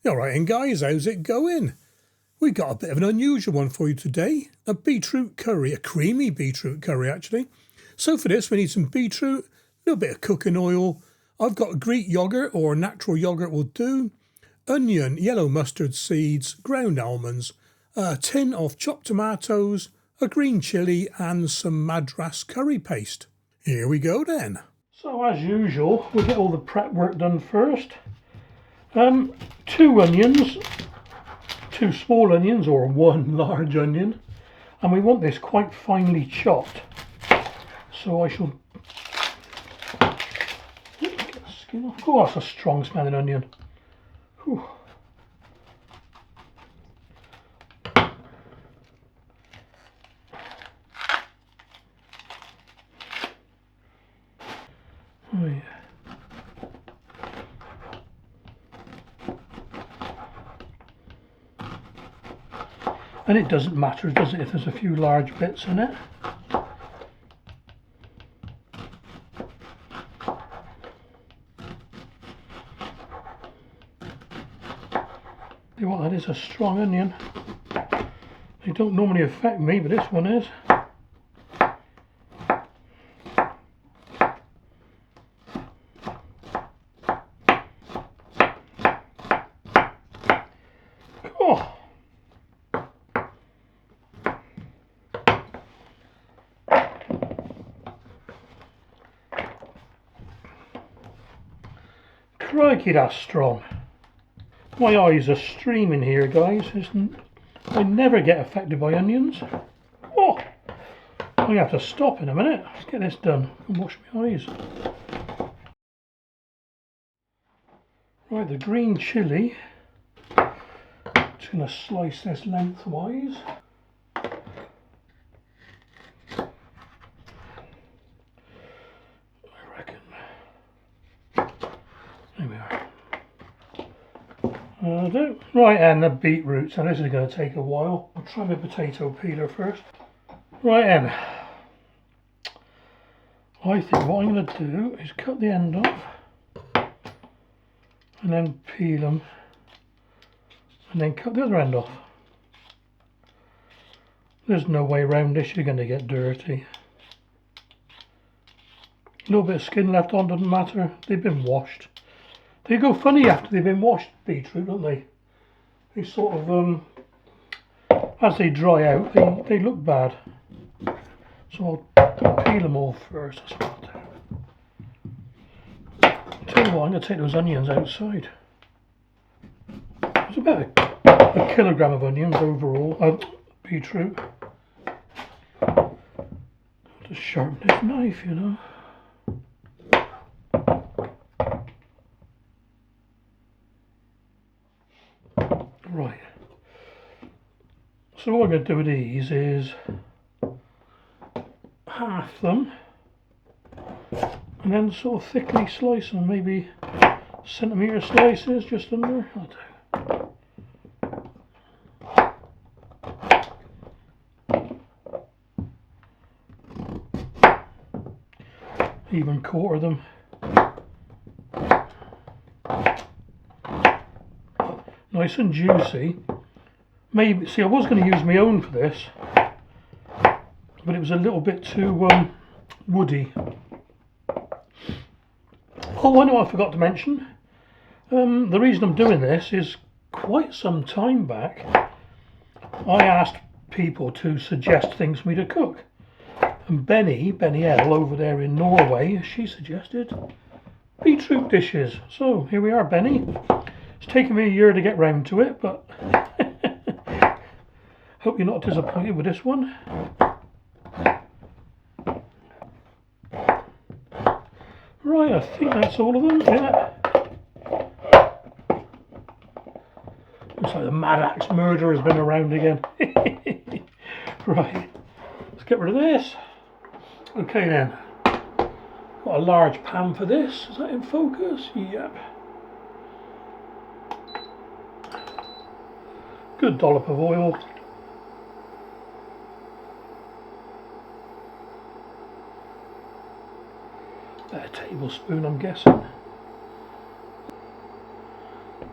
Alright, and guys, how's it going? We got a bit of an unusual one for you today. A beetroot curry, a creamy beetroot curry actually. So for this we need some beetroot, a little bit of cooking oil. I've got Greek yoghurt or natural yoghurt will do. Onion, yellow mustard seeds, ground almonds, a tin of chopped tomatoes, a green chilli and some madras curry paste. Here we go then. So as usual, we get all the prep work done first. 2 onions, 2 small onions or 1 large onion, and we want this quite finely chopped. So I shall get the skin off. Oh, that's a strong smelling onion. Whew. Oh yeah. And it doesn't matter, does it, if there's a few large bits in it? You know what, that is a strong onion. They don't normally affect me, but this one is. Oh! Crikey, that's strong. My eyes are streaming here, guys. I never get affected by onions. Oh! I'm going to have to stop in a minute. Let's get this done and wash my eyes. Right, the green chilli. Just going to slice this lengthways. There we are. Right, and the beetroot. So this is going to take a while. I'll try my potato peeler first. Right then. I think what I'm going to do is cut the end off and then peel them and then cut the other end off. There's no way around this, you're going to get dirty. A little bit of skin left on, doesn't matter, they've been washed. They go funny after they've been washed, beetroot, don't they? They sort of, as they dry out, they look bad. So I'll peel them off first, that's what I'll do. I'll tell you what, I'm going to take those onions outside. There's about a kilogram of onions overall, beetroot. I'll just sharpen this knife, you know. Right, so what I'm going to do with these is half them and then sort of thickly slice them, maybe centimetre slices just under. I'll do. Even quarter them. Nice and juicy. Maybe, see, I was going to use my own for this, but it was a little bit too woody. Oh, I know I forgot to mention. The reason I'm doing this is quite some time back I asked people to suggest things for me to cook. And Benny L over there in Norway, she suggested beetroot dishes. So here we are, Benny. It's taken me a year to get round to it, but hope you're not disappointed with this one. Right, I think that's all of them, yeah. Looks like the Mad Axe murder has been around again. Right, let's get rid of this. Okay then, got a large pan for this. Is that in focus? Yep. Good dollop of oil. A tablespoon, I'm guessing.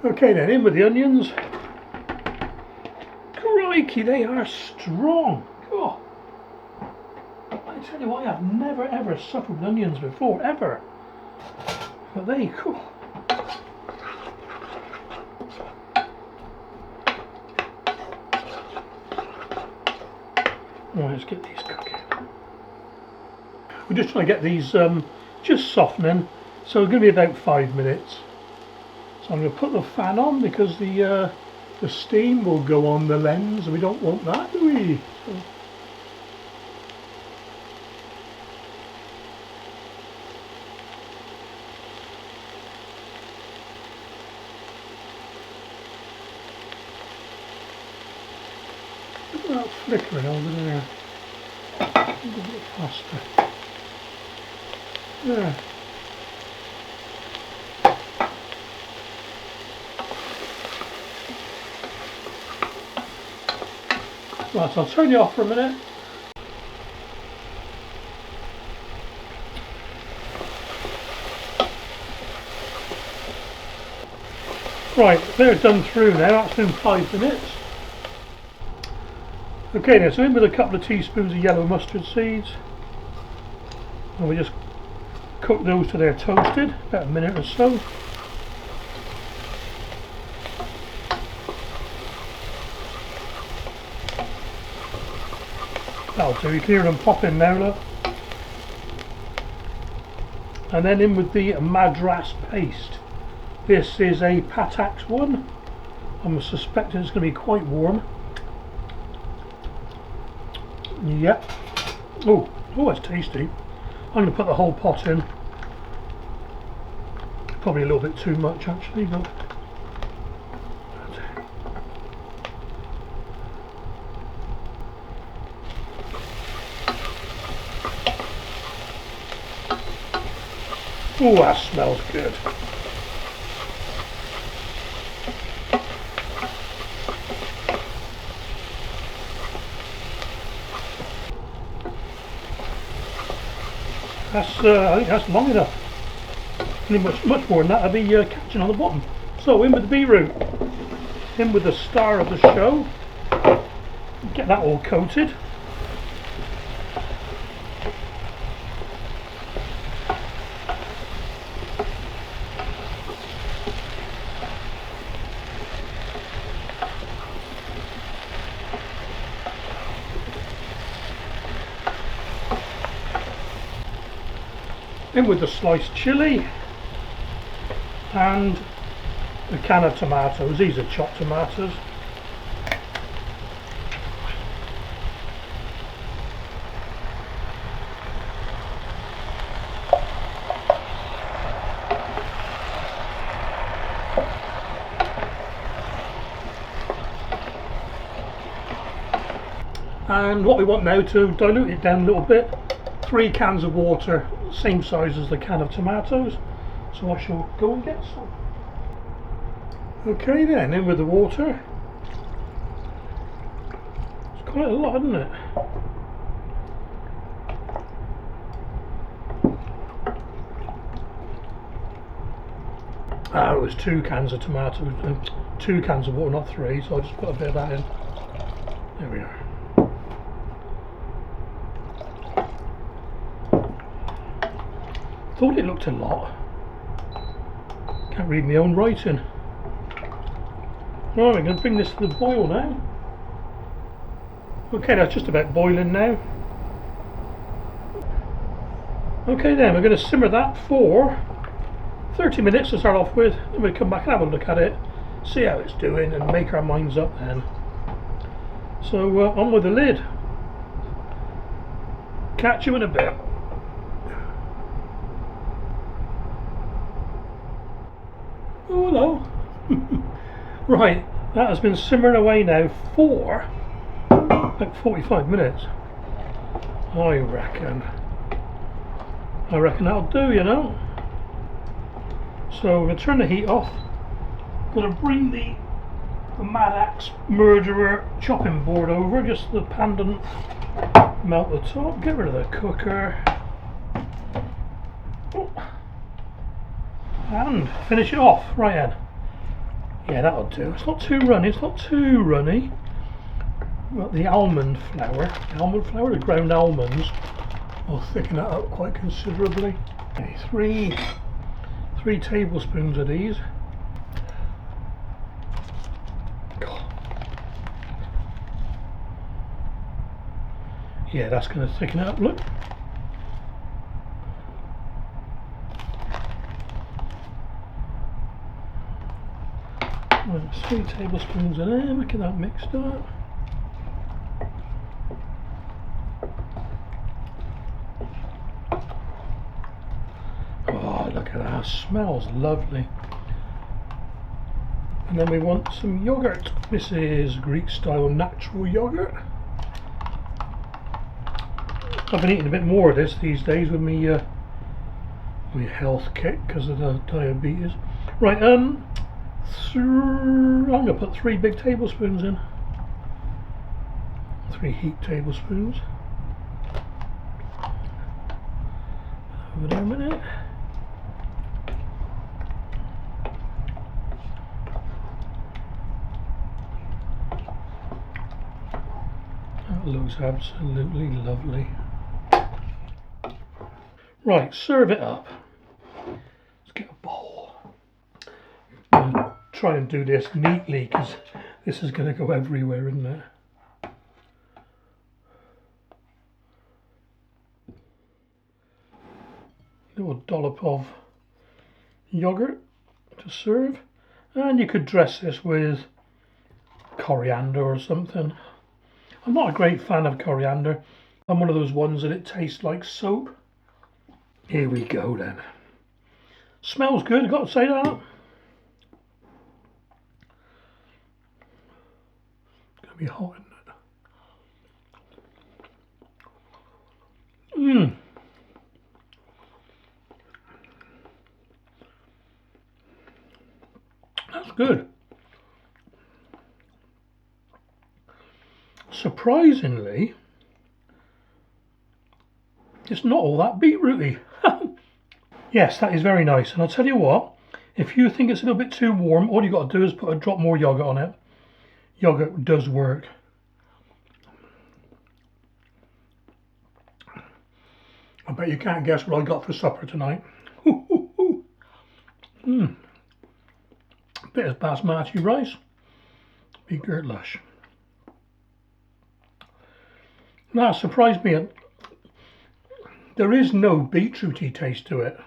Okay then, in with the onions. Crikey, they are strong. Oh, I tell you what, I have never ever suffered with onions before, ever. But they, cool. Right, let's get these cooking. We're just trying to get these just softening, so it's going to be about 5 minutes. So I'm going to put the fan on because the steam will go on the lens, and we don't want that, do we? So, look at that flickering over there. A little bit faster. There. Right, so I'll turn you off for a minute. Right, they're done through now. That's been 5 minutes. Okay, now so in with a couple of teaspoons of yellow mustard seeds, and we just cook those till they're toasted, about a minute or so. That'll do, you can hear them popping now, look. And then in with the madras paste. This is a Patax one. I'm suspecting it's going to be quite warm. Yep. Oh, it's tasty. I'm going to put the whole pot in. Probably a little bit too much actually, but oh, that smells good. That's I think that's long enough. Any much more than that, I'll be catching on the bottom. So in with the beetroot, in with the star of the show. Get that all coated. In with the sliced chilli and a can of tomatoes. These are chopped tomatoes. And what we want now to dilute it down a little bit, 3 cans of water, same size as the can of tomatoes. So I shall go and get some. Okay then, in with the water. It's quite a lot, isn't it? Ah, it was 2 cans of tomatoes, 2 cans of water, not 3, so I just put a bit of that in. There we are. Thought it looked a lot. Can't read my own writing. Right, I'm going to bring this to the boil now. Okay, that's just about boiling now. Okay then, we're going to simmer that for 30 minutes to start off with. Then we'll come back and have a look at it, see how it's doing, and make our minds up then. So on with the lid. Catch you in a bit. Oh, hello. Right, that has been simmering away now for about 45 minutes. I reckon that'll do, you know. So we're going to turn the heat off. Going to bring the Mad Axe Murderer chopping board over, just the pendant, melt the top, get rid of the cooker. And finish it off right then. Yeah, that'll do. It's not too runny. It's not too runny. Got the almond flour. The ground almonds. I'll thicken that up quite considerably. Okay, three tablespoons of these. Yeah, that's going to thicken it up. Look. Right, 3 tablespoons of there. Look at that mixed up. Oh, look at that. Smells lovely. And then we want some yogurt. This is Greek style natural yogurt. I've been eating a bit more of this these days with my health kick because of the diabetes. Right, I'm going to put 3 big tablespoons in. 3 heaped tablespoons. Over there a minute. That looks absolutely lovely. Right, serve it up. Let's get a bowl. I'm going to try and do this neatly because this is going to go everywhere, isn't it? Little dollop of yogurt to serve, and you could dress this with coriander or something. I'm not a great fan of coriander. I'm one of those ones that it tastes like soap. Here we go then. Smells good, I've got to say that. It's going to be hot, isn't it? That's good. Surprisingly, it's not all that beetrooty. Yes, that is very nice. And I'll tell you what, if you think it's a little bit too warm, all you've got to do is put a drop more yogurt on it. Yogurt does work. I bet you can't guess what I got for supper tonight. Bit of basmati rice. Beetroot lush. That surprised me. There is no beetrooty taste to it.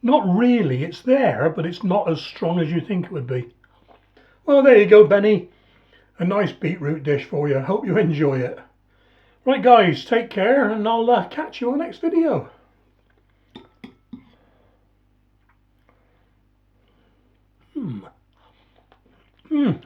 Not really. It's there, but it's not as strong as you think it would be. Well, there you go, Benny. A nice beetroot dish for you. Hope you enjoy it. Right, guys, take care, and I'll catch you on the next video. Mmm.